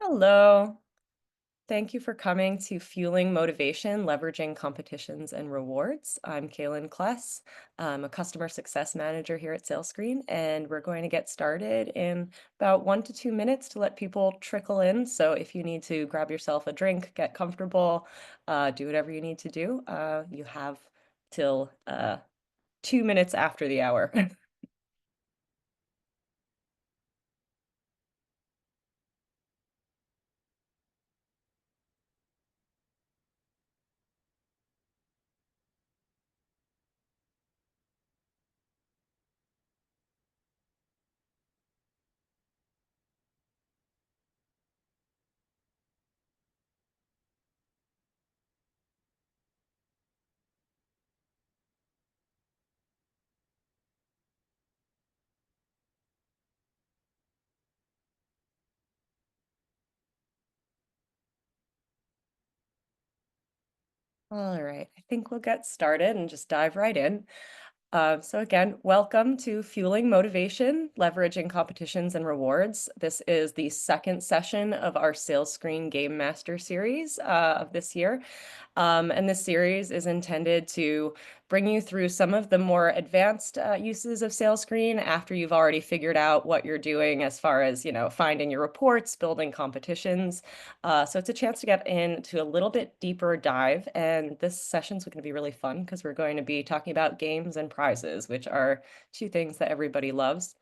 Hello. Thank you for coming to Fueling Motivation, Leveraging Competitions and Rewards. I'm Kaylin Kless. I'm a customer success manager here at SalesScreen, and we're going to get started in about 1 to 2 minutes to let people trickle in. So if you need to grab yourself a drink, get comfortable, do whatever you need to do, you have till 2 minutes after the hour. All right, I think we'll get started and just dive right in. So again, welcome to Fueling Motivation, Leveraging Competitions and Rewards. This is the second session of our Sales Screen Game Master series of this year. And this series is intended to bring you through some of the more advanced uses of Sales Screen after you've already figured out what you're doing as far as, finding your reports, building competitions. So it's a chance to get into a little bit deeper dive. And this session's going to be really fun because we're going to be talking about games and prizes, which are two things that everybody loves.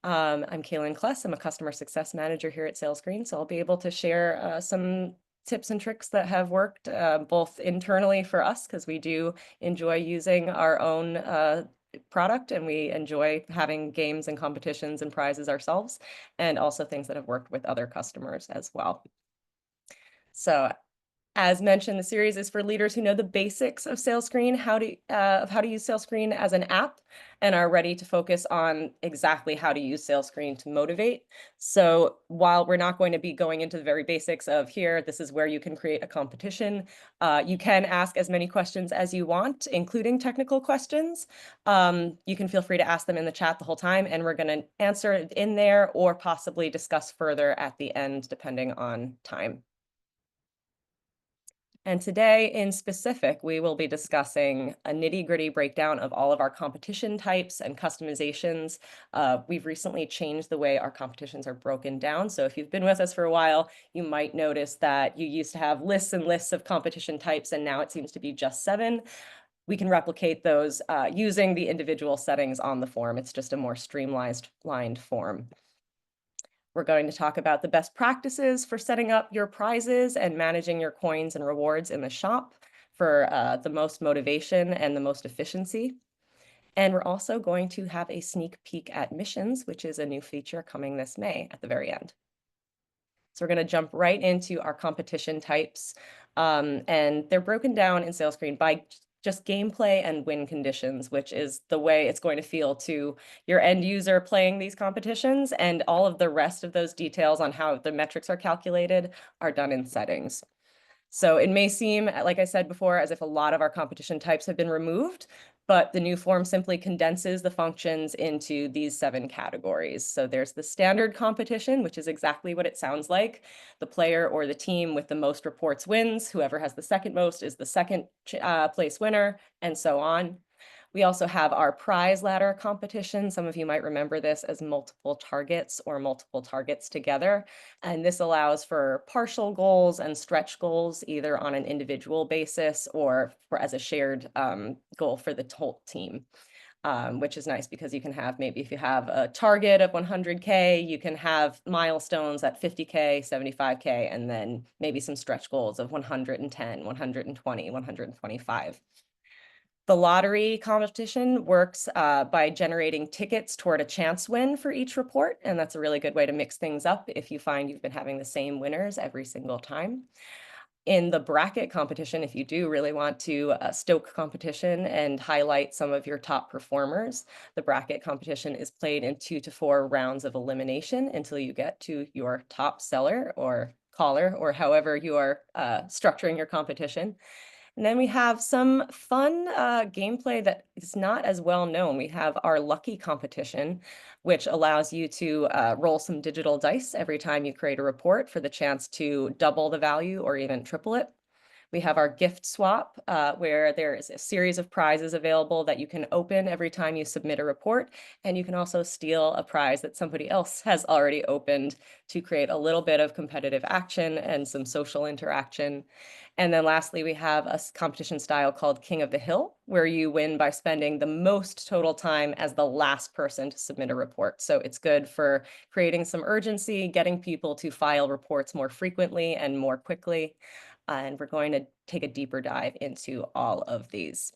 I'm Kaylin Kless. I'm a customer success manager here at SalesScreen, so I'll be able to share some tips and tricks that have worked both internally for us, because we do enjoy using our own product and we enjoy having games and competitions and prizes ourselves, and also things that have worked with other customers as well. So as mentioned, the series is for leaders who know the basics of SalesScreen, of how to use SalesScreen as an app, and are ready to focus on exactly how to use SalesScreen to motivate. So while we're not going to be going into the very basics of here, this is where you can create a competition, you can ask as many questions as you want, including technical questions. You can feel free to ask them in the chat the whole time, and we're going to answer it in there or possibly discuss further at the end, depending on time. And today in specific, we will be discussing a nitty-gritty breakdown of all of our competition types and customizations. We've recently changed the way our competitions are broken down. So if you've been with us for a while, you might notice that you used to have lists and lists of competition types, and now it seems to be just 7. We can replicate those using the individual settings on the form. It's just a more streamlined form. We're going to talk about the best practices for setting up your prizes and managing your coins and rewards in the shop for the most motivation and the most efficiency. And we're also going to have a sneak peek at missions, which is a new feature coming this May at the very end. So we're going to jump right into our competition types. And they're broken down in SalesScreen by just gameplay and win conditions, which is the way it's going to feel to your end user playing these competitions. And all of the rest of those details on how the metrics are calculated are done in settings. So it may seem, like I said before, as if a lot of our competition types have been removed, but the new form simply condenses the functions into these 7 categories. So there's the standard competition, which is exactly what it sounds like. The player or the team with the most reports wins. Whoever has the second most is the second place winner, and so on. We also have our prize ladder competition. Some of you might remember this as multiple targets or multiple targets together. And this allows for partial goals and stretch goals, either on an individual basis or as a shared goal for the whole team. Which is nice because you can have, maybe if you have a target of 100K, you can have milestones at 50K, 75K, and then maybe some stretch goals of 110, 120, 125. The lottery competition works by generating tickets toward a chance win for each report, and that's a really good way to mix things up if you find you've been having the same winners every single time. In the bracket competition, if you do really want to stoke competition and highlight some of your top performers, the bracket competition is played in 2 to 4 rounds of elimination until you get to your top seller or caller, or however you are structuring your competition. And then we have some fun gameplay that is not as well known. We have our lucky competition, which allows you to roll some digital dice every time you create a report for the chance to double the value or even triple it. We have our gift swap, where there is a series of prizes available that you can open every time you submit a report. And you can also steal a prize that somebody else has already opened to create a little bit of competitive action and some social interaction. And then lastly, we have a competition style called King of the Hill, where you win by spending the most total time as the last person to submit a report. So it's good for creating some urgency, getting people to file reports more frequently and more quickly. And we're going to take a deeper dive into all of these.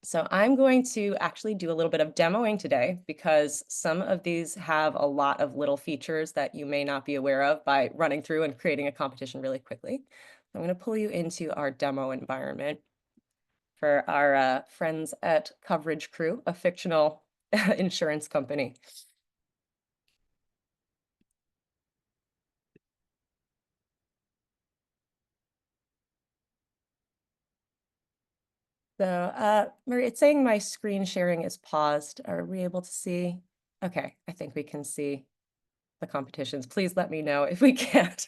So I'm going to actually do a little bit of demoing today because some of these have a lot of little features that you may not be aware of by running through and creating a competition really quickly. I'm going to pull you into our demo environment for our friends at Coverage Crew, a fictional insurance company. So, Marie, it's saying my screen sharing is paused. Are we able to see? Okay, I think we can see the competitions. Please let me know if we can't.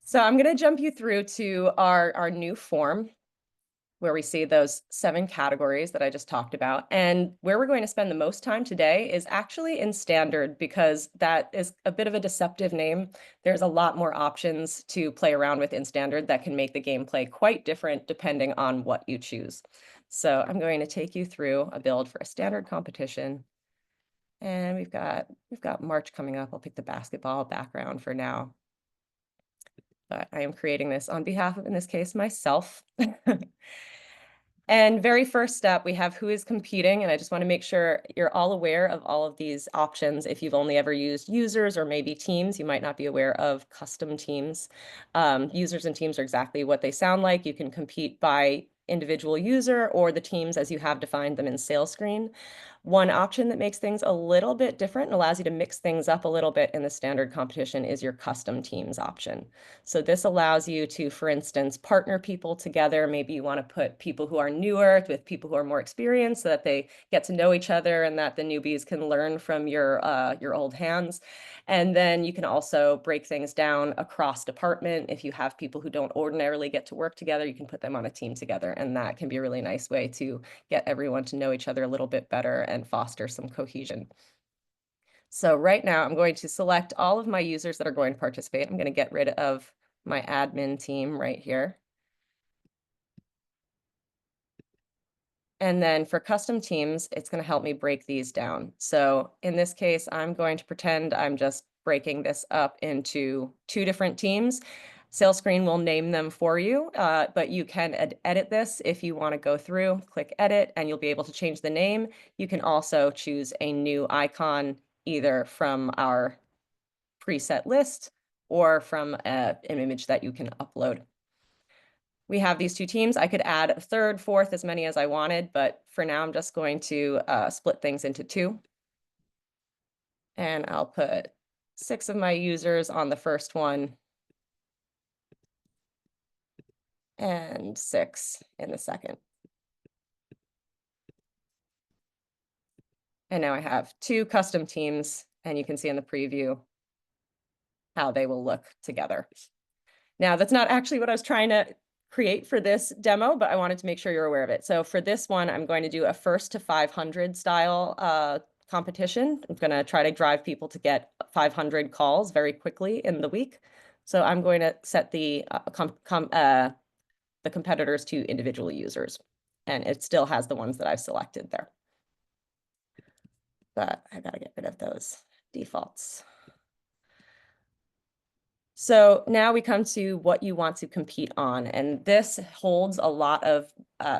So I'm going to jump you through to our new form where we see those 7 categories that I just talked about. And where we're going to spend the most time today is actually in standard because that is a bit of a deceptive name. There's a lot more options to play around with in standard that can make the gameplay quite different depending on what you choose. So I'm going to take you through a build for a standard competition. And we've got March coming up. I'll pick the basketball background for now. But I am creating this on behalf of, in this case, myself. And very first step, we have who is competing, and I just want to make sure you're all aware of all of these options. If you've only ever used users or maybe teams, you might not be aware of custom teams. Users and teams are exactly what they sound like. You can compete by individual user or the teams as you have defined them in sales screen. One option that makes things a little bit different and allows you to mix things up a little bit in the standard competition is your custom teams option. So this allows you to, for instance, partner people together. Maybe you want to put people who are newer with people who are more experienced so that they get to know each other and that the newbies can learn from your old hands. And then you can also break things down across department. If you have people who don't ordinarily get to work together, you can put them on a team together. And that can be a really nice way to get everyone to know each other a little bit better and foster some cohesion. So right now I'm going to select all of my users that are going to participate. I'm going to get rid of my admin team right here. And then for custom teams, it's going to help me break these down. So in this case, I'm going to pretend I'm just breaking this up into 2 different teams. Sales screen will name them for you, but you can edit this if you want to go through, click edit, and you'll be able to change the name. You can also choose a new icon either from our preset list or from an image that you can upload. We have these 2 teams. I could add a third, fourth, as many as I wanted, but for now I'm just going to split things into 2. And I'll put 6 of my users on the first one and 6 in the second. And now I have 2 custom teams, and you can see in the preview how they will look together. Now, that's not actually what I was trying to create for this demo, but I wanted to make sure you're aware of it. So for this one, I'm going to do a 1 to 500 style competition. I'm going to try to drive people to get 500 calls very quickly in the week. So I'm going to set the competitors to individual users, and it still has the ones that I've selected there. But I got to get rid of those defaults. So now we come to what you want to compete on, and this holds a lot of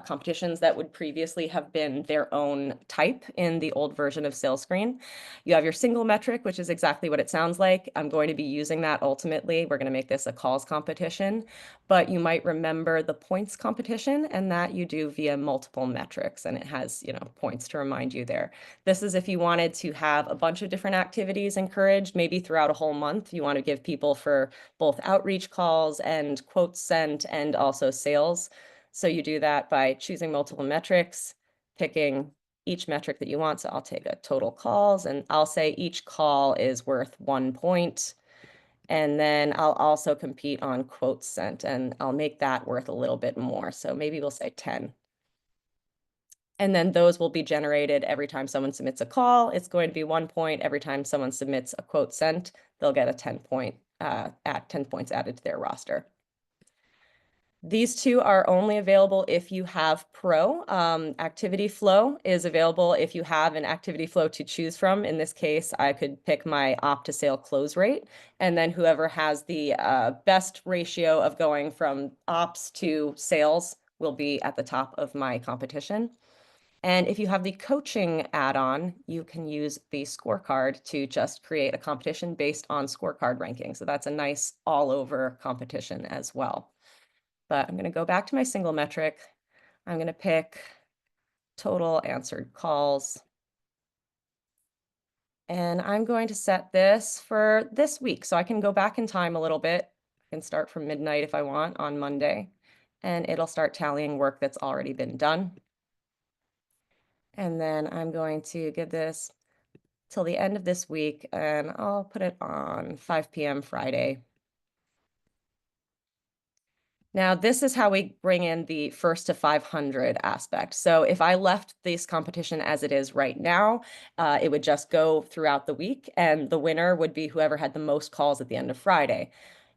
competitions that would previously have been their own type in the old version of sales screen. You have your single metric, which is exactly what it sounds like. I'm going to be using that ultimately. We're going to make this a calls competition, but you might remember the points competition, and that you do via multiple metrics, and it has, points to remind you there. This is if you wanted to have a bunch of different activities encouraged, maybe throughout a whole month. You want to give people for both outreach calls and quotes sent and also sales. So you do that by choosing multiple metrics, picking each metric that you want. So I'll take a total calls, and I'll say each call is worth 1 point. And then I'll also compete on quotes sent, and I'll make that worth a little bit more. So maybe we'll say 10. And then those will be generated every time someone submits a call. It's going to be 1 point. Every time someone submits a quote sent, they'll get a 10 points added to their roster. These two are only available if you have Pro. Activity Flow is available if you have an activity flow to choose from. In this case, I could pick my opt to sale close rate, and then whoever has the best ratio of going from ops to sales will be at the top of my competition. And if you have the coaching add-on, you can use the scorecard to just create a competition based on scorecard ranking. So that's a nice all-over competition as well. But I'm going to go back to my single metric. I'm going to pick total answered calls. And I'm going to set this for this week. So I can go back in time a little bit. I can start from midnight if I want on Monday. And it'll start tallying work that's already been done. And then I'm going to give this till the end of this week, and I'll put it on 5 p.m. Friday. Now, this is how we bring in the first to 500 aspect. So if I left this competition as it is right now, it would just go throughout the week, and the winner would be whoever had the most calls at the end of Friday.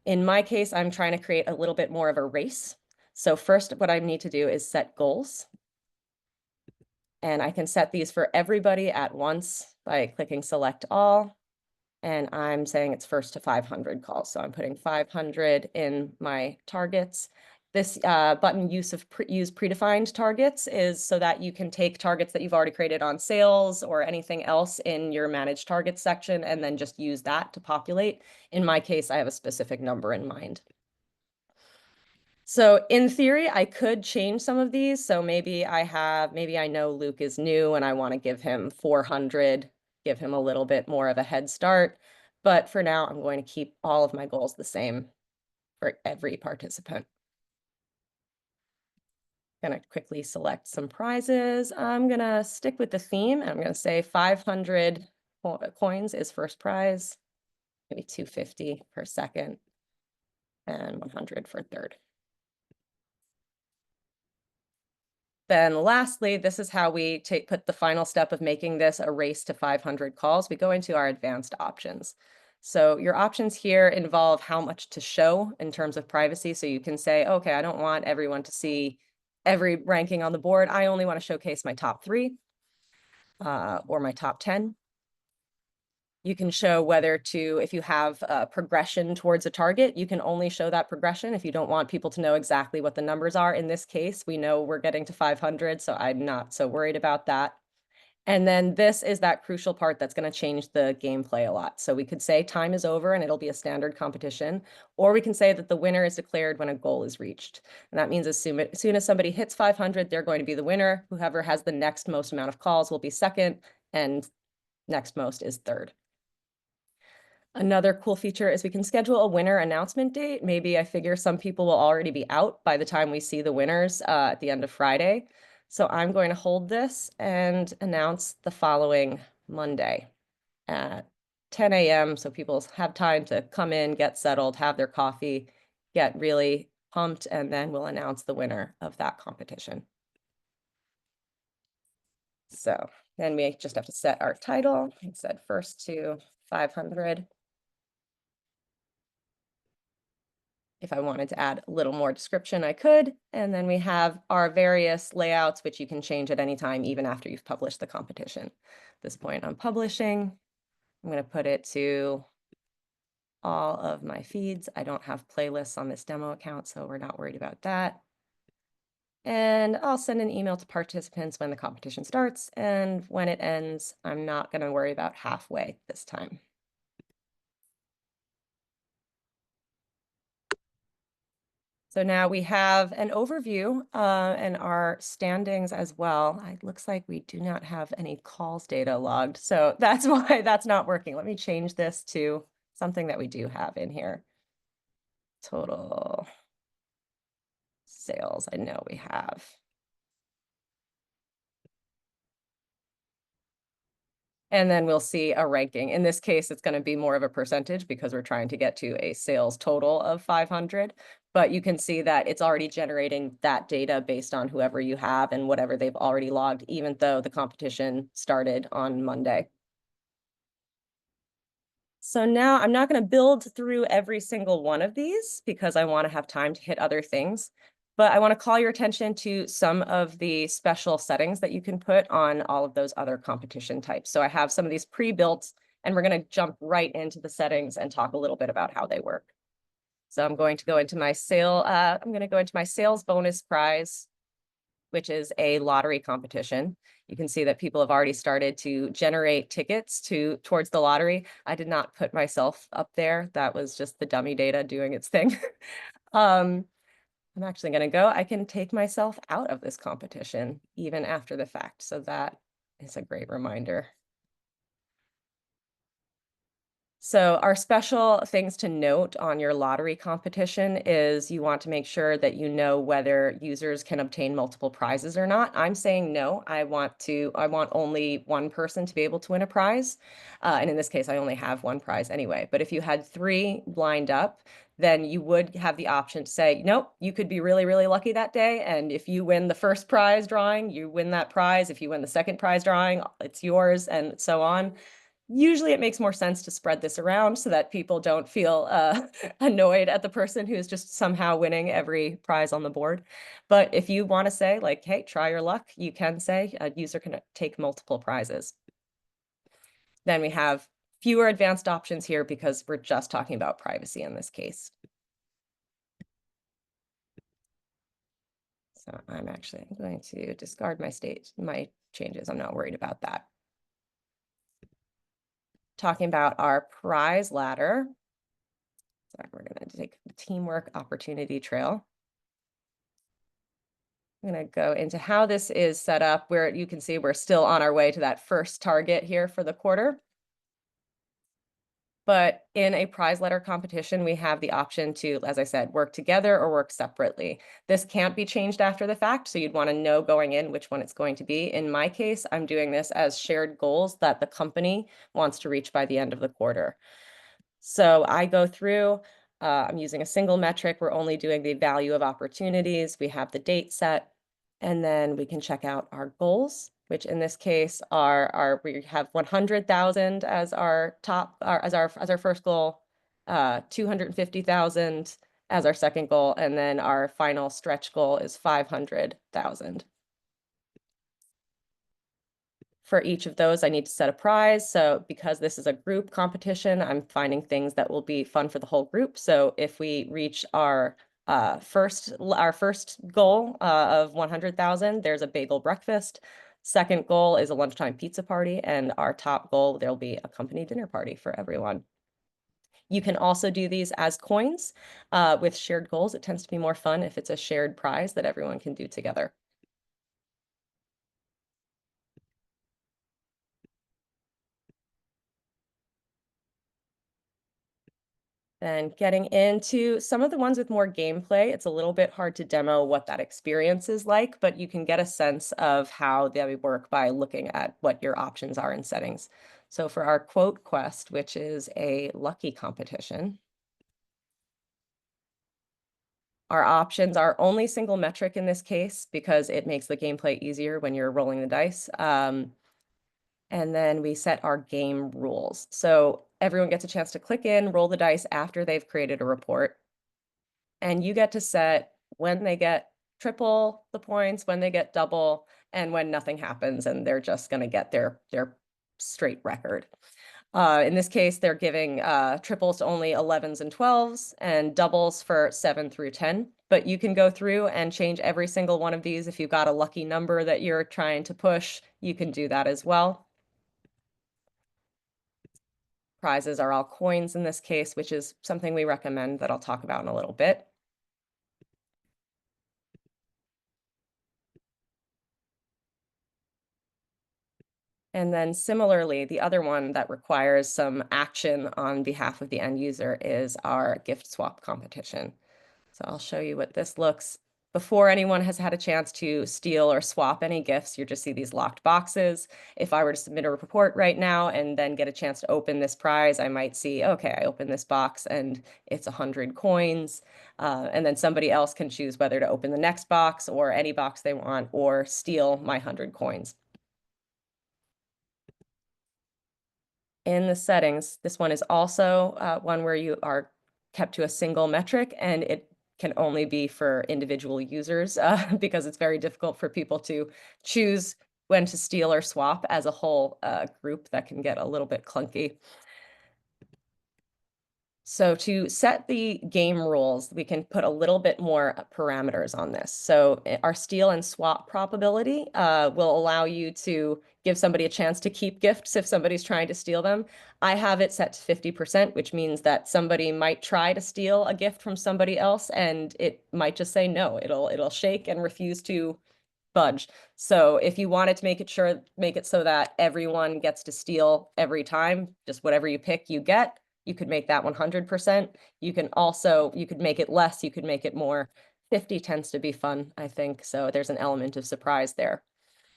In my case, I'm trying to create a little bit more of a race. So first, what I need to do is set goals. And I can set these for everybody at once by clicking select all. And I'm saying it's first to 500 calls. So I'm putting 500 in my targets. This button use predefined targets is so that you can take targets that you've already created on sales or anything else in your managed targets section and then just use that to populate. In my case, I have a specific number in mind. So in theory, I could change some of these. So maybe I know Luke is new and I want to give him 400, give him a little bit more of a head start. But for now, I'm going to keep all of my goals the same for every participant. Going to quickly select some prizes. I'm going to stick with the theme. I'm going to say 500 coins is first prize, maybe 250 per second, and 100 for third. Then lastly, this is how we put the final step of making this a race to 500 calls. We go into our advanced options. So your options here involve how much to show in terms of privacy. So you can say, okay, I don't want everyone to see every ranking on the board. I only want to showcase my top 3 or my top 10. You can show if you have a progression towards a target, you can only show that progression if you don't want people to know exactly what the numbers are. In this case, we know we're getting to 500, so I'm not so worried about that. And then this is that crucial part that's going to change the gameplay a lot. So we could say time is over and it'll be a standard competition, or we can say that the winner is declared when a goal is reached. And that means as soon as somebody hits 500, they're going to be the winner. Whoever has the next most amount of calls will be second, and next most is third. Another cool feature is we can schedule a winner announcement date. Maybe I figure some people will already be out by the time we see the winners at the end of Friday. So I'm going to hold this and announce the following Monday at 10 a.m. so people have time to come in, get settled, have their coffee, get really pumped, and then we'll announce the winner of that competition. So then we just have to set our title. I said first to 500. If I wanted to add a little more description, I could. And then we have our various layouts, which you can change at any time, even after you've published the competition. At this point, I'm publishing. I'm going to put it to all of my feeds. I don't have playlists on this demo account, so we're not worried about that. And I'll send an email to participants when the competition starts, and when it ends, I'm not going to worry about halfway this time. So now we have an overview and our standings as well. It looks like we do not have any calls data logged, so that's why that's not working. Let me change this to something that we do have in here. Total sales, I know we have. And then we'll see a ranking. In this case, it's going to be more of a percentage because we're trying to get to a sales total of 500. But you can see that it's already generating that data based on whoever you have and whatever they've already logged, even though the competition started on Monday. So now I'm not going to build through every single one of these because I want to have time to hit other things. But I want to call your attention to some of the special settings that you can put on all of those other competition types. So I have some of these pre-built, and we're going to jump right into the settings and talk a little bit about how they work. So I'm going to go into my sales bonus prize, which is a lottery competition. You can see that people have already started to generate tickets towards the lottery. I did not put myself up there. That was just the dummy data doing its thing. I'm actually going to go. I can take myself out of this competition even after the fact. So that is a great reminder. So our special things to note on your lottery competition is you want to make sure that you know whether users can obtain multiple prizes or not. I'm saying no. I want only one person to be able to win a prize. And in this case, I only have one prize anyway. But if you had three lined up, then you would have the option to say, nope, you could be really, really lucky that day. And if you win the first prize drawing, you win that prize. If you win the second prize drawing, it's yours, and so on. Usually it makes more sense to spread this around so that people don't feel annoyed at the person who's just somehow winning every prize on the board. But if you want to say like, hey, try your luck, you can say a user can take multiple prizes. Then we have fewer advanced options here because we're just talking about privacy in this case. So I'm actually going to discard my changes. I'm not worried about that. Talking about our prize ladder. So we're going to take the teamwork opportunity trail. I'm going to go into how this is set up, where you can see we're still on our way to that first target here for the quarter. But in a prize letter competition, we have the option to, as I said, work together or work separately. This can't be changed after the fact, so you'd want to know going in which one it's going to be. In my case, I'm doing this as shared goals that the company wants to reach by the end of the quarter. So I go through, I'm using a single metric. We're only doing the value of opportunities. We have the date set, and then we can check out our goals, which in this case we have 100,000 as our top, as our first goal, 250,000 as our second goal, and then our final stretch goal is 500,000. For each of those, I need to set a prize. So because this is a group competition, I'm finding things that will be fun for the whole group. So if we reach our first goal of 100,000, there's a bagel breakfast. Second goal is a lunchtime pizza party, and our top goal, there'll be a company dinner party for everyone. You can also do these as coins with shared goals. It tends to be more fun if it's a shared prize that everyone can do together. Then getting into some of the ones with more gameplay, it's a little bit hard to demo what that experience is like, but you can get a sense of how they work by looking at what your options are in settings. So for our quote quest, which is a lucky competition, our options are only single metric in this case because it makes the gameplay easier when you're rolling the dice. And then we set our game rules. So everyone gets a chance to click in, roll the dice after they've created a report. And you get to set when they get triple the points, when they get double, and when nothing happens and they're just going to get their straight record. In this case, they're giving triples to only 11s and 12s and doubles for 7 through 10. but you can go through and change every single one of these. If you've got a lucky number that you're trying to push, you can do that as well. Prizes are all coins in this case, which is something we recommend that I'll talk about in a little bit. And then similarly, the other one that requires some action on behalf of the end user is our gift swap competition. So I'll show you what this looks. Before anyone has had a chance to steal or swap any gifts, you just see these locked boxes. If I were to submit a report right now and then get a chance to open this prize, I might see, okay, I open this box and it's 100 coins. And then somebody else can choose whether to open the next box or any box they want or steal my 100 coins. In the settings, this one is also one where you are kept to a single metric, and it can only be for individual users because it's very difficult for people to choose when to steal or swap as a whole group. That can get a little bit clunky. So to set the game rules, we can put a little bit more parameters on this. So our steal and swap probability will allow you to give somebody a chance to keep gifts if somebody's trying to steal them. I have it set to 50%, which means that somebody might try to steal a gift from somebody else and it might just say no. It'll shake and refuse to budge. So if you wanted to make it so that everyone gets to steal every time, just whatever you pick, you get, you could make that 100%. You could make it less, you could make it more. 50 tends to be fun, I think. So there's an element of surprise there.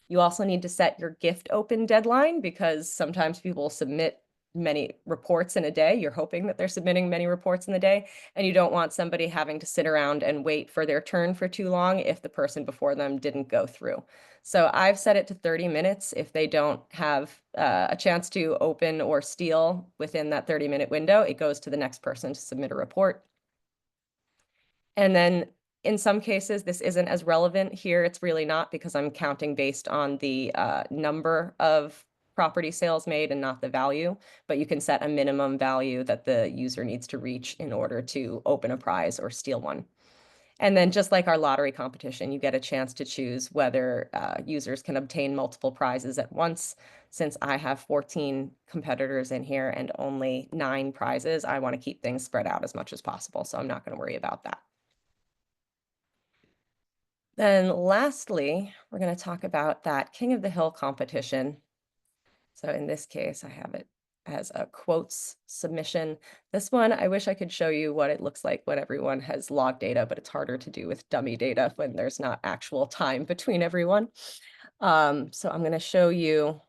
You also need to set your gift open deadline because sometimes people submit many reports in a day. You're hoping that they're submitting many reports in the day, and you don't want somebody having to sit around and wait for their turn for too long if the person before them didn't go through. So I've set it to 30 minutes. If they don't have a chance to open or steal within that 30-minute window, it goes to the next person to submit a report. And then in some cases, this isn't as relevant here. It's really not because I'm counting based on the number of property sales made and not the value, but you can set a minimum value that the user needs to reach in order to open a prize or steal one. And then just like our lottery competition, you get a chance to choose whether users can obtain multiple prizes at once. Since I have 14 competitors in here and only 9 prizes, I want to keep things spread out as much as possible, so I'm not going to worry about that. Then lastly, we're going to talk about that King of the Hill competition. So in this case, I have it as a quotes submission. This one, I wish I could show you what it looks like when everyone has log data, but it's harder to do with dummy data when there's not actual time between everyone. So I'm going to show you,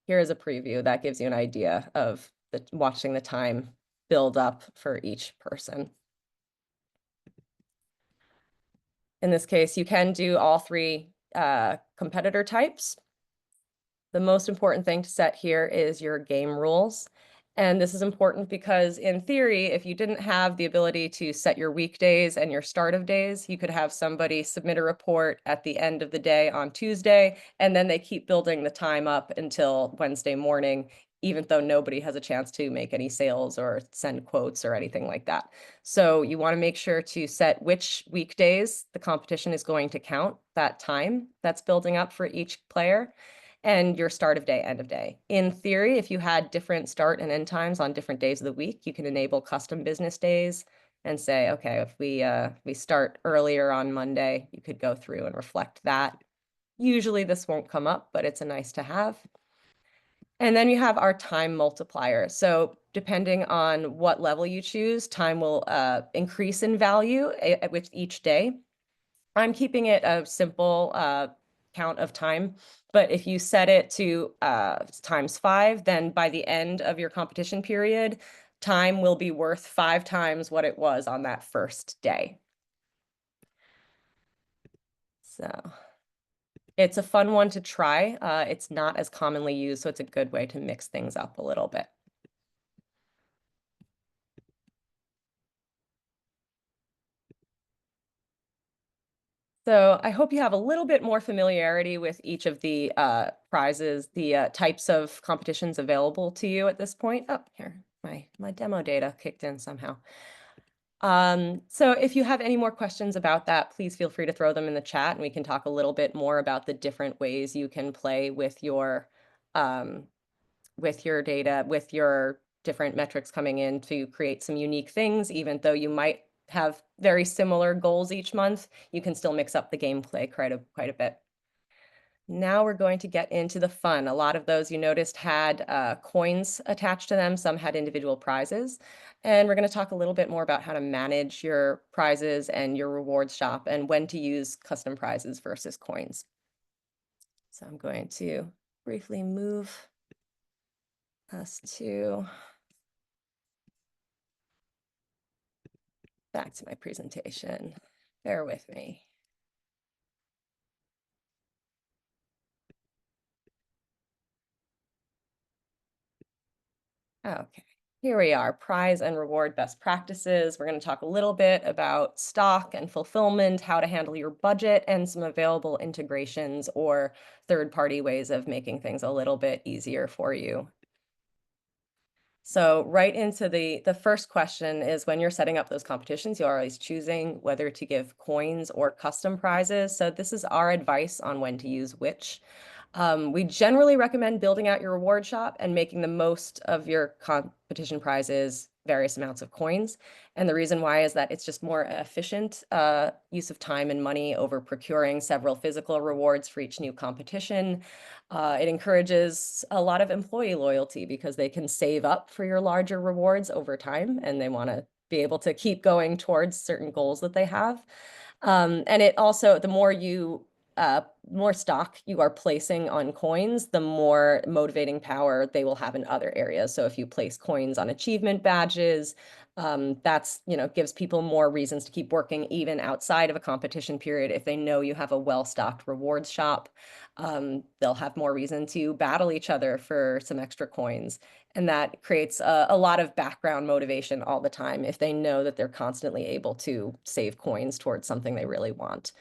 here is a preview that gives you an idea of watching the time build up for each person. In this case, you can do all 3 competitor types. The most important thing to set here is your game rules. And this is important because in theory, if you didn't have the ability to set your weekdays and your start of days, you could have somebody submit a report at the end of the day on Tuesday, and then they keep building the time up until Wednesday morning, even though nobody has a chance to make any sales or send quotes or anything like that. So you want to make sure to set which weekdays the competition is going to count that time that's building up for each player, and your start of day, end of day. In theory, if you had different start and end times on different days of the week, you can enable custom business days and say, okay, if we start earlier on Monday, you could go through and reflect that. Usually this won't come up, but it's a nice to have. And then you have our time multiplier. So depending on what level you choose, time will increase in value with each day. I'm keeping it a simple count of time, but if you set it to ×5, then by the end of your competition period, time will be worth 5 times what it was on that first day. So it's a fun one to try. It's not as commonly used, so it's a good way to mix things up a little bit. So I hope you have a little bit more familiarity with each of the prizes, the types of competitions available to you at this point. Oh, here, my demo data kicked in somehow. So if you have any more questions about that, please feel free to throw them in the chat and we can talk a little bit more about the different ways you can play um, with your data, with your different metrics coming in to create some unique things, even though you might have very similar goals each month, you can still mix up the gameplay quite a bit. Now we're going to get into the fun. A lot of those you noticed had coins attached to them. Some had individual prizes. And we're going to talk a little bit more about how to manage your prizes and your rewards shop and when to use custom prizes versus coins. So I'm going to briefly move us to back to my presentation. Bear with me. Okay, here we are, prize and reward best practices. We're going to talk a little bit about stock and fulfillment, how to handle your budget, and some available integrations or third-party ways of making things a little bit easier for you. So right into the first question is when you're setting up those competitions, you're always choosing whether to give coins or custom prizes. So this is our advice on when to use which. We generally recommend building out your reward shop and making the most of your competition prizes various amounts of coins. And the reason why is that it's just more efficient use of time and money over procuring several physical rewards for each new competition. It encourages a lot of employee loyalty because they can save up for your larger rewards over time and they want to be able to keep going towards certain goals that they have. And it also, the more stock you are placing on coins, the more motivating power they will have in other areas. So if you place coins on achievement badges, that's, gives people more reasons to keep working even outside of a competition period. If they know you have a well-stocked rewards shop, they'll have more reason to battle each other for some extra coins. And that creates a lot of background motivation all the time if they know that they're constantly able to save coins towards something they really want.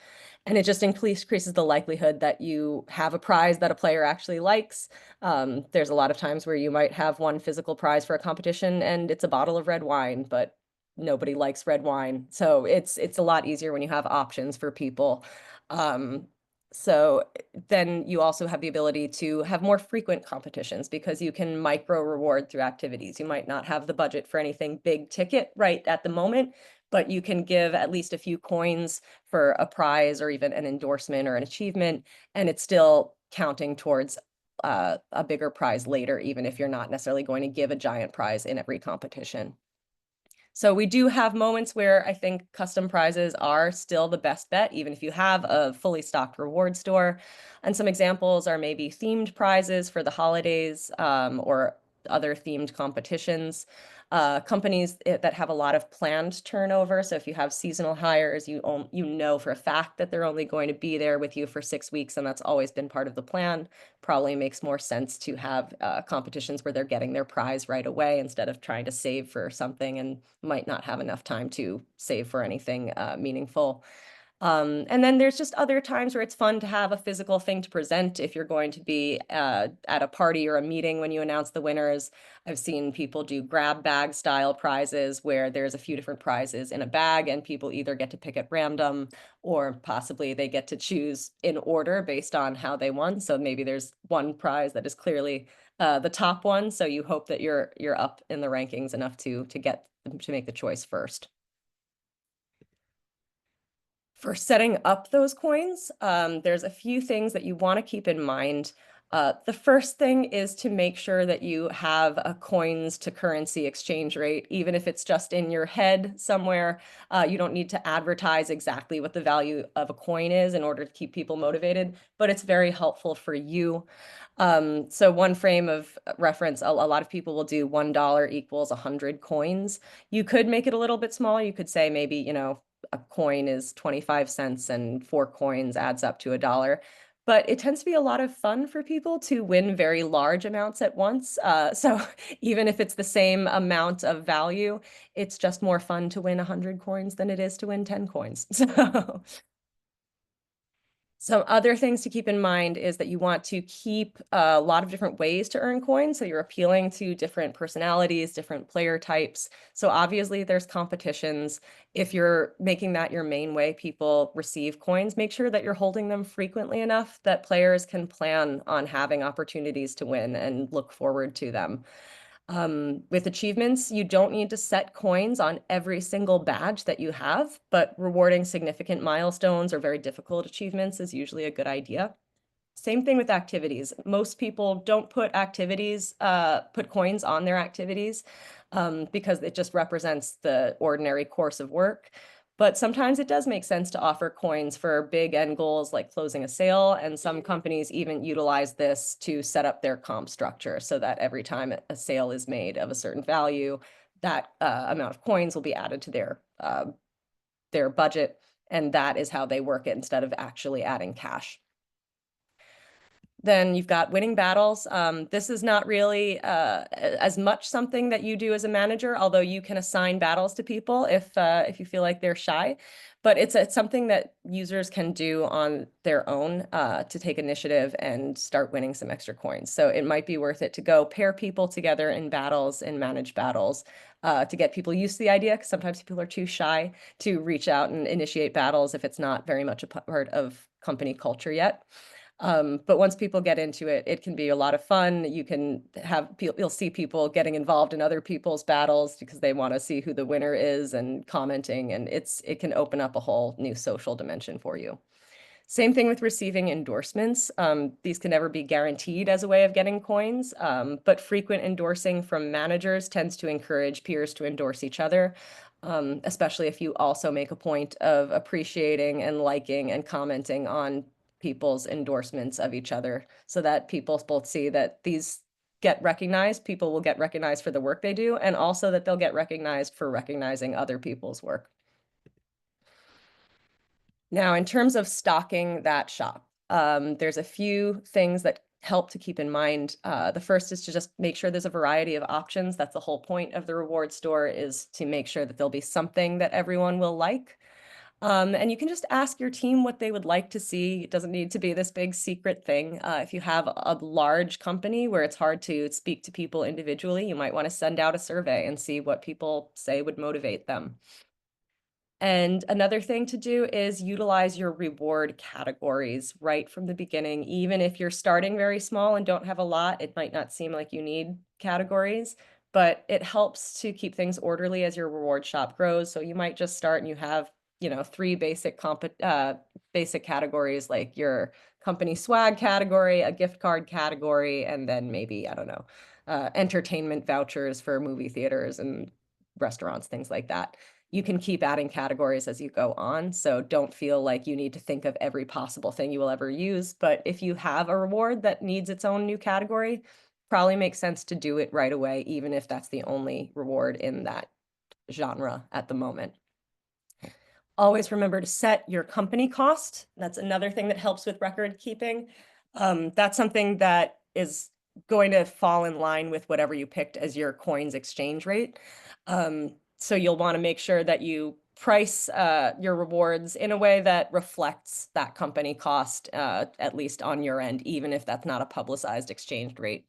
And it just increases the likelihood that you have a prize that a player actually likes. There's a lot of times where you might have one physical prize for a competition and it's a bottle of red wine, but nobody likes red wine. So it's a lot easier when you have options for people. Um, so then you also have the ability to have more frequent competitions because you can micro reward through activities. You might not have the budget for anything big ticket right at the moment, but you can give at least a few coins for a prize or even an endorsement or an achievement, and it's still counting towards a bigger prize later, even if you're not necessarily going to give a giant prize in every competition. So we do have moments where I think custom prizes are still the best bet, even if you have a fully stocked reward store. And some examples are maybe themed prizes for the holidays or other themed competitions. Companies that have a lot of planned turnover. So if you have seasonal hires, you know for a fact that they're only going to be there with you for 6 weeks, and that's always been part of the plan. Probably makes more sense to have competitions where they're getting their prize right away instead of trying to save for something and might not have enough time to save for anything meaningful. And then there's just other times where it's fun to have a physical thing to present if you're going to be at a party or a meeting when you announce the winners. I've seen people do grab bag style prizes where there's a few different prizes in a bag and people either get to pick at random or possibly they get to choose in order based on how they won. So maybe there's one prize that is clearly the top one. So you hope that you're up in the rankings enough to get to make the choice first. For setting up those coins, there's a few things that you want to keep in mind. The first thing is to make sure that you have a coins to currency exchange rate, even if it's just in your head somewhere. You don't need to advertise exactly what the value of a coin is in order to keep people motivated, but it's very helpful for you. So one frame of reference, a lot of people will do $1 equals 100 coins. You could make it a little bit smaller. You could say maybe, a coin is 25 cents and 4 coins adds up to $1. But it tends to be a lot of fun for people to win very large amounts at once. So even if it's the same amount of value, it's just more fun to win 100 coins than it is to win 10 coins. Some other things to keep in mind is that you want to keep a lot of different ways to earn coins. So you're appealing to different personalities, different player types. So obviously there's competitions. If you're making that your main way people receive coins, make sure that you're holding them frequently enough that players can plan on having opportunities to win and look forward to them. With achievements, you don't need to set coins on every single badge that you have, but rewarding significant milestones or very difficult achievements is usually a good idea. Same thing with activities. Most people don't put coins on their activities because it just represents the ordinary course of work. But sometimes it does make sense to offer coins for big end goals like closing a sale. And some companies even utilize this to set up their comp structure so that every time a sale is made of a certain value, that amount of coins will be added to their budget. And that is how they work it instead of actually adding cash. Then you've got winning battles. This is not really as much something that you do as a manager, although you can assign battles to people if you feel like they're shy. But it's something that users can do on their own to take initiative and start winning some extra coins. So it might be worth it to go pair people together in battles and manage battles to get people used to the idea, because sometimes people are too shy to reach out and initiate battles if it's not very much a part of company culture yet. But once people get into it, it can be a lot of fun. You can you'll see people getting involved in other people's battles because they want to see who the winner is and commenting, and it can open up a whole new social dimension for you. Same thing with receiving endorsements. These can never be guaranteed as a way of getting coins, but frequent endorsing from managers tends to encourage peers to endorse each other, especially if you also make a point of appreciating and liking and commenting on people's endorsements of each other so that people both see that these get recognized, people will get recognized for the work they do, and also that they'll get recognized for recognizing other people's work. Now, in terms of stocking that shop, there's a few things that help to keep in mind. The first is to just make sure there's a variety of options. That's the whole point of the reward store, is to make sure that there'll be something that everyone will like. And you can just ask your team what they would like to see. It doesn't need to be this big secret thing. If you have a large company where it's hard to speak to people individually, you might want to send out a survey and see what people say would motivate them. And another thing to do is utilize your reward categories right from the beginning. Even if you're starting very small and don't have a lot, it might not seem like you need categories, but it helps to keep things orderly as your reward shop grows. So you might just start and you have, three basic categories, like your company swag category, a gift card category, and then maybe, I don't know, entertainment vouchers for movie theaters and restaurants, things like that. You can keep adding categories as you go on, so don't feel like you need to think of every possible thing you will ever use, but if you have a reward that needs its own new category, probably makes sense to do it right away, even if that's the only reward in that genre at the moment. Always remember to set your company cost. That's another thing that helps with record keeping. That's something that is going to fall in line with whatever you picked as your coins exchange rate. So you'll want to make sure that you price your rewards in a way that reflects that company cost, at least on your end, even if that's not a publicized exchange rate.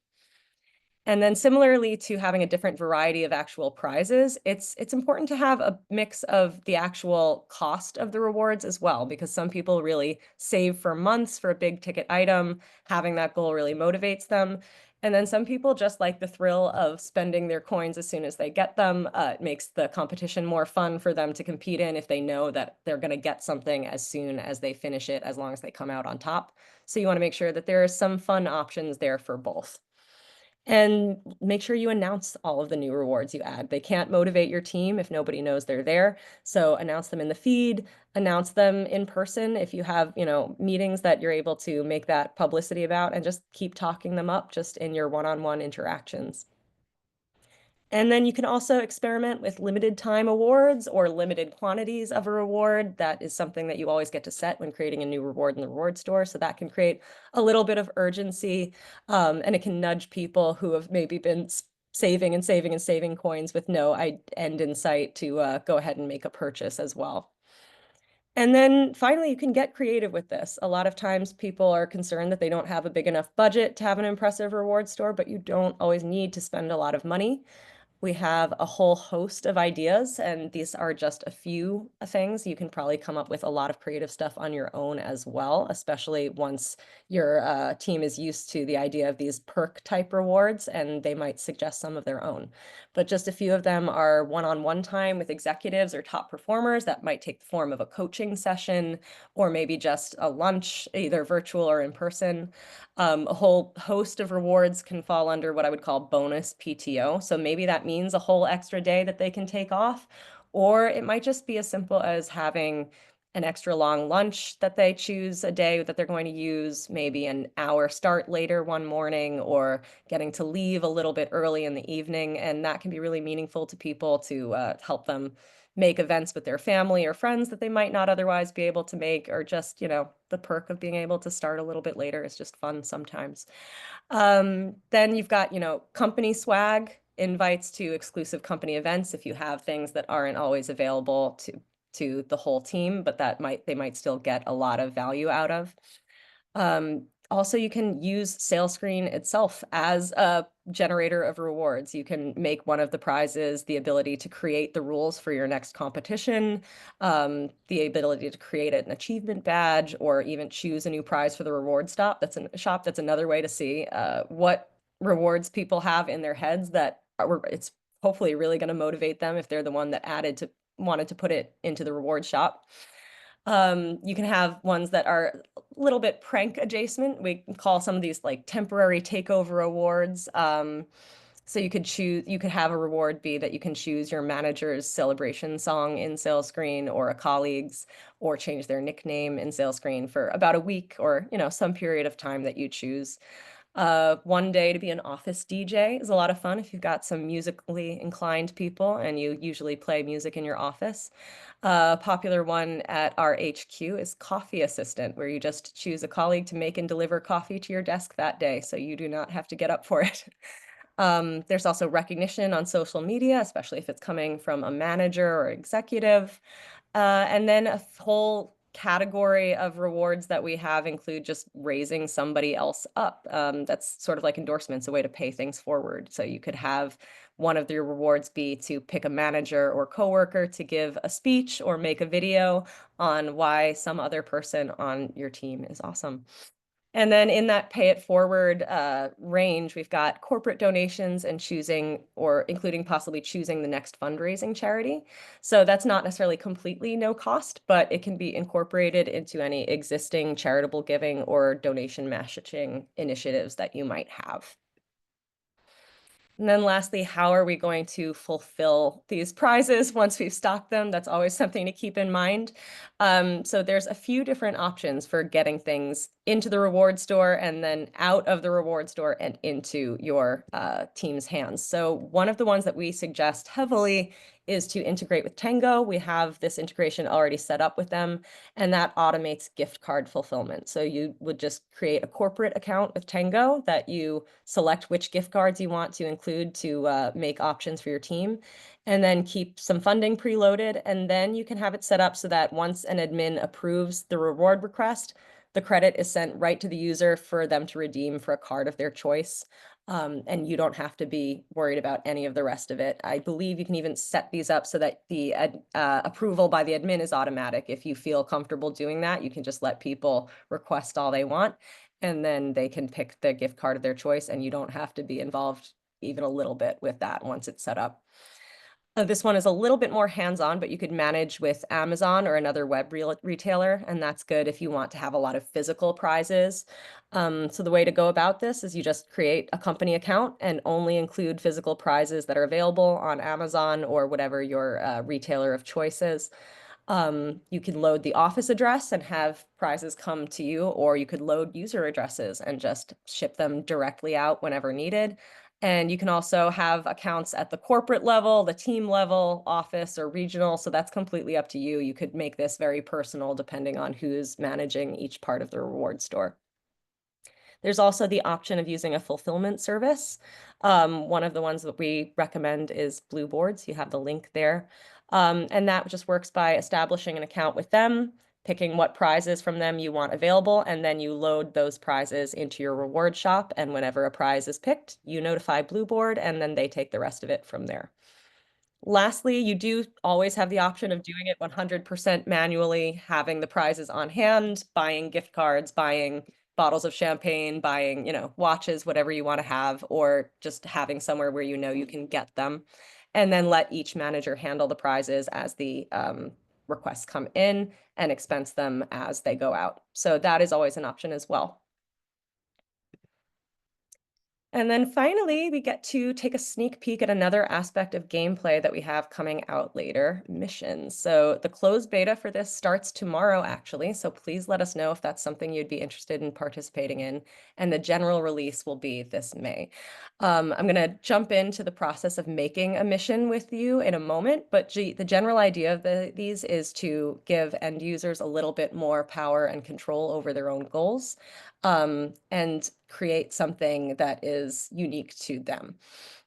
And then similarly to having a different variety of actual prizes, it's important to have a mix of the actual cost of the rewards as well, because some people really save for months for a big ticket item. Having that goal really motivates them. And then some people just like the thrill of spending their coins as soon as they get them. It makes the competition more fun for them to compete in if they know that they're going to get something as soon as they finish it, as long as they come out on top. So you want to make sure that there are some fun options there for both. And make sure you announce all of the new rewards you add. They can't motivate your team if nobody knows they're there. So announce them in the feed, announce them in person if you have, meetings that you're able to make that publicity about, and just keep talking them up just in your one-on-one interactions. And then you can also experiment with limited time awards or limited quantities of a reward. That is something that you always get to set when creating a new reward in the reward store. So that can create a little bit of urgency, and it can nudge people who have maybe been saving and saving and saving coins with no end in sight to go ahead and make a purchase as well. And then finally, you can get creative with this. A lot of times people are concerned that they don't have a big enough budget to have an impressive reward store, but you don't always need to spend a lot of money. We have a whole host of ideas, and these are just a few things. You can probably come up with a lot of creative stuff on your own as well, especially once your team is used to the idea of these perk type rewards, and they might suggest some of their own. But just a few of them are one-on-one time with executives or top performers that might take the form of a coaching session, or maybe just a lunch, either virtual or in person. A whole host of rewards can fall under what I would call bonus PTO. So maybe that means a whole extra day that they can take off, or it might just be as simple as having an extra long lunch that they choose a day that they're going to use, maybe an hour start later one morning, or getting to leave a little bit early in the evening. And that can be really meaningful to people to help them make events with their family or friends that they might not otherwise be able to make, or just, the perk of being able to start a little bit later is just fun sometimes. Then you've got, company swag, invites to exclusive company events if you have things that aren't always available to the whole team, but they might still get a lot of value out of. Also, you can use SalesScreen itself as a generator of rewards. You can make one of the prizes the ability to create the rules for your next competition, the ability to create an achievement badge, or even choose a new prize for the reward stop. Shop. That's another way to see what rewards people have in their heads it's hopefully really going to motivate them if they're the one that wanted to put it into the reward shop. You can have ones that are a little bit prank adjacent. We call some of these like temporary takeover awards. So you could have a reward be that you can choose your manager's celebration song in SalesScreen, or a colleague's, or change their nickname in SalesScreen for about a week, or, some period of time that you choose. One day to be an office DJ is a lot of fun if you've got some musically inclined people and you usually play music in your office. A popular one at our HQ is coffee assistant, where you just choose a colleague to make and deliver coffee to your desk that day, so you do not have to get up for it. There's also recognition on social media, especially if it's coming from a manager or executive. And then a whole category of rewards that we have include just raising somebody else up. That's sort of like endorsements, a way to pay things forward. So you could have one of the rewards be to pick a manager or coworker to give a speech or make a video on why some other person on your team is awesome. And then in that pay it forward range, we've got corporate donations and including possibly choosing the next fundraising charity. So that's not necessarily completely no cost, but it can be incorporated into any existing charitable giving or donation matching initiatives that you might have. And then lastly, how are we going to fulfill these prizes once we've stocked them? That's always something to keep in mind. So there's a few different options for getting things into the reward store and then out of the reward store and into your team's hands. So one of the ones that we suggest heavily is to integrate with Tango. We have this integration already set up with them, and that automates gift card fulfillment. So you would just create a corporate account with Tango that you select which gift cards you want to include to make options for your team, and then keep some funding preloaded. And then you can have it set up so that once an admin approves the reward request, the credit is sent right to the user for them to redeem for a card of their choice. And you don't have to be worried about any of the rest of it. I believe you can even set these up so that the approval by the admin is automatic. If you feel comfortable doing that, you can just let people request all they want, and then they can pick the gift card of their choice, and you don't have to be involved even a little bit with that once it's set up. This one is a little bit more hands-on, but you could manage with Amazon or another web retailer, and that's good if you want to have a lot of physical prizes. So the way to go about this is you just create a company account and only include physical prizes that are available on Amazon or whatever your retailer of choice is. You can load the office address and have prizes come to you, or you could load user addresses and just ship them directly out whenever needed. And you can also have accounts at the corporate level, the team level, office, or regional. So that's completely up to you. You could make this very personal depending on who's managing each part of the reward store. There's also the option of using a fulfillment service. One of the ones that we recommend is Blue Boards. You have the link there. And that just works by establishing an account with them, picking what prizes from them you want available, and then you load those prizes into your reward shop. And whenever a prize is picked, you notify Blue Board, and then they take the rest of it from there. Lastly, you do always have the option of doing it 100% manually, having the prizes on hand, buying gift cards, buying bottles of champagne, buying, watches, whatever you want to have, or just having somewhere where you know you can get them. And then let each manager handle the prizes as the requests come in and expense them as they go out. So that is always an option as well. And then finally, we get to take a sneak peek at another aspect of gameplay that we have coming out later, missions. So the closed beta for this starts tomorrow, actually. So please let us know if that's something you'd be interested in participating in. And the general release will be this May. I'm going to jump into the process of making a mission with you in a moment, but the general idea of these is to give end users a little bit more power and control over their own goals, and create something that is unique to them.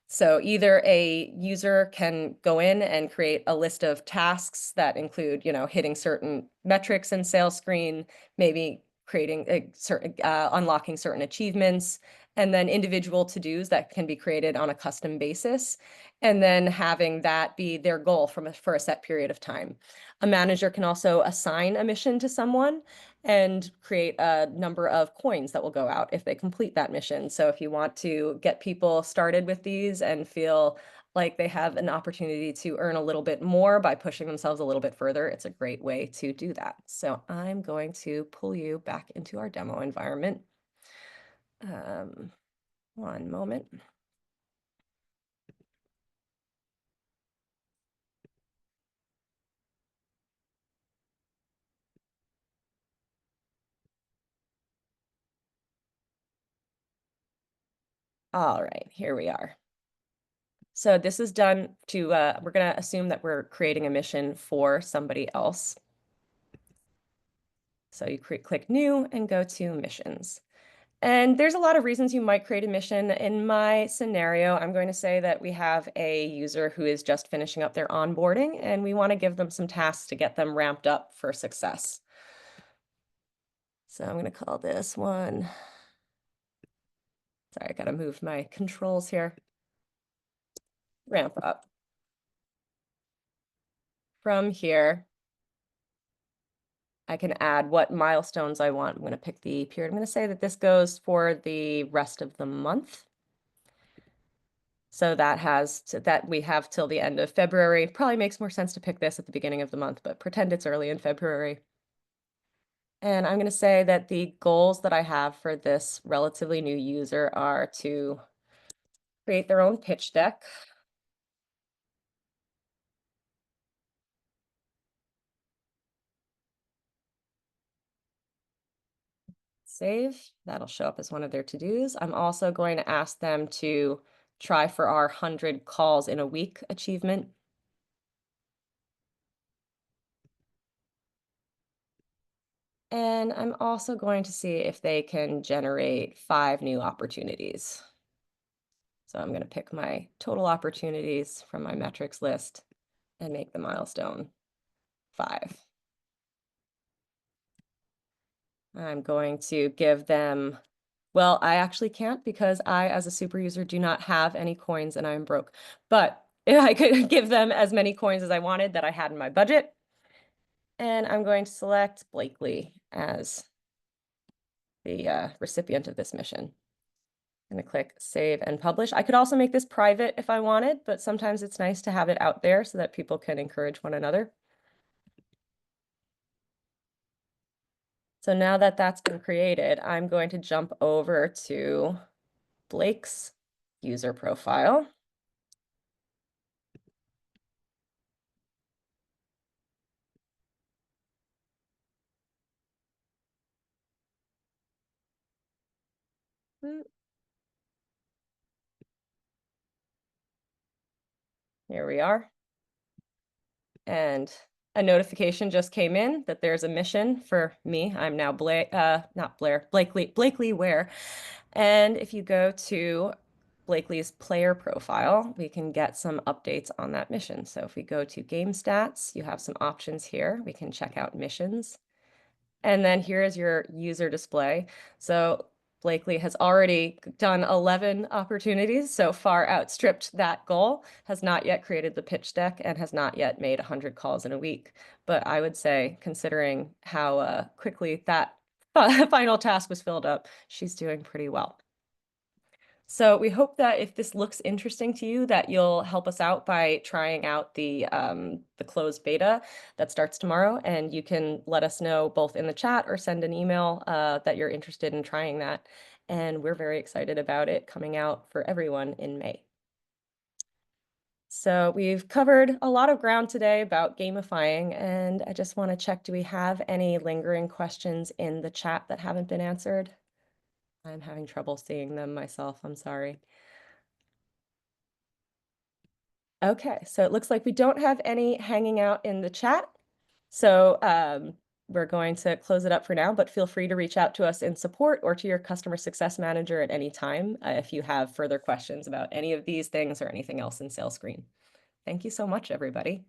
So either a user can go in and create a list of tasks that include, hitting certain metrics in sales screen, maybe creating a certain, unlocking certain achievements, and then individual to-dos that can be created on a custom basis, and then having that be their goal for a set period of time. A manager can also assign a mission to someone and create a number of coins that will go out if they complete that mission. So if you want to get people started with these and feel like they have an opportunity to earn a little bit more by pushing themselves a little bit further, it's a great way to do that. So I'm going to pull you back into our demo environment. One moment. All right, here we are. So this is done to, we're going to assume that we're creating a mission for somebody else. So you click new and go to missions. And there's a lot of reasons you might create a mission. In my scenario, I'm going to say that we have a user who is just finishing up their onboarding, and we want to give them some tasks to get them ramped up for success. So I'm going to call this one. Sorry, I got to move my controls here. Ramp up. From here, I can add what milestones I want. I'm going to pick the period. I'm going to say that this goes for the rest of the month. So that we have till the end of February. Probably makes more sense to pick this at the beginning of the month, but pretend it's early in February. And I'm going to say that the goals that I have for this relatively new user are to create their own pitch deck, save. That'll show up as one of their to-dos. I'm also going to ask them to try for our 100 calls in a week achievement. And I'm also going to see if they can generate 5 new opportunities. So I'm going to pick my total opportunities from my metrics list and make the milestone 5. I'm going to give them, well, I actually can't because I, as a super user, do not have any coins and I'm broke. But if I could give them as many coins as I wanted that I had in my budget. And I'm going to select Blakely as the recipient of this mission. I'm going to click Save and Publish. I could also make this private if I wanted, but sometimes it's nice to have it out there so that people can encourage one another. So now that that's been created, I'm going to jump over to Blake's user profile. Here we are. And a notification just came in that there's a mission for me. I'm now Blakely Ware. And if you go to Blakely's player profile, we can get some updates on that mission. So if we go to game stats, you have some options here. We can check out missions. And then here is your user display. So Blakely has already done 11 opportunities, so far outstripped that goal, has not yet created the pitch deck, and has not yet made 100 calls in a week. But I would say, considering how quickly that final task was filled up, she's doing pretty well. So we hope that if this looks interesting to you, that you'll help us out by trying out the closed beta that starts tomorrow, and you can let us know both in the chat or send an email that you're interested in trying that. And we're very excited about it coming out for everyone in May. So we've covered a lot of ground today about gamifying, and I just want to check, do we have any lingering questions in the chat that haven't been answered? I'm having trouble seeing them myself, I'm sorry. Okay, so it looks like we don't have any hanging out in the chat. So we're going to close it up for now, but feel free to reach out to us in support or to your customer success manager at any time if you have further questions about any of these things or anything else in Sales Screen. Thank you so much, everybody.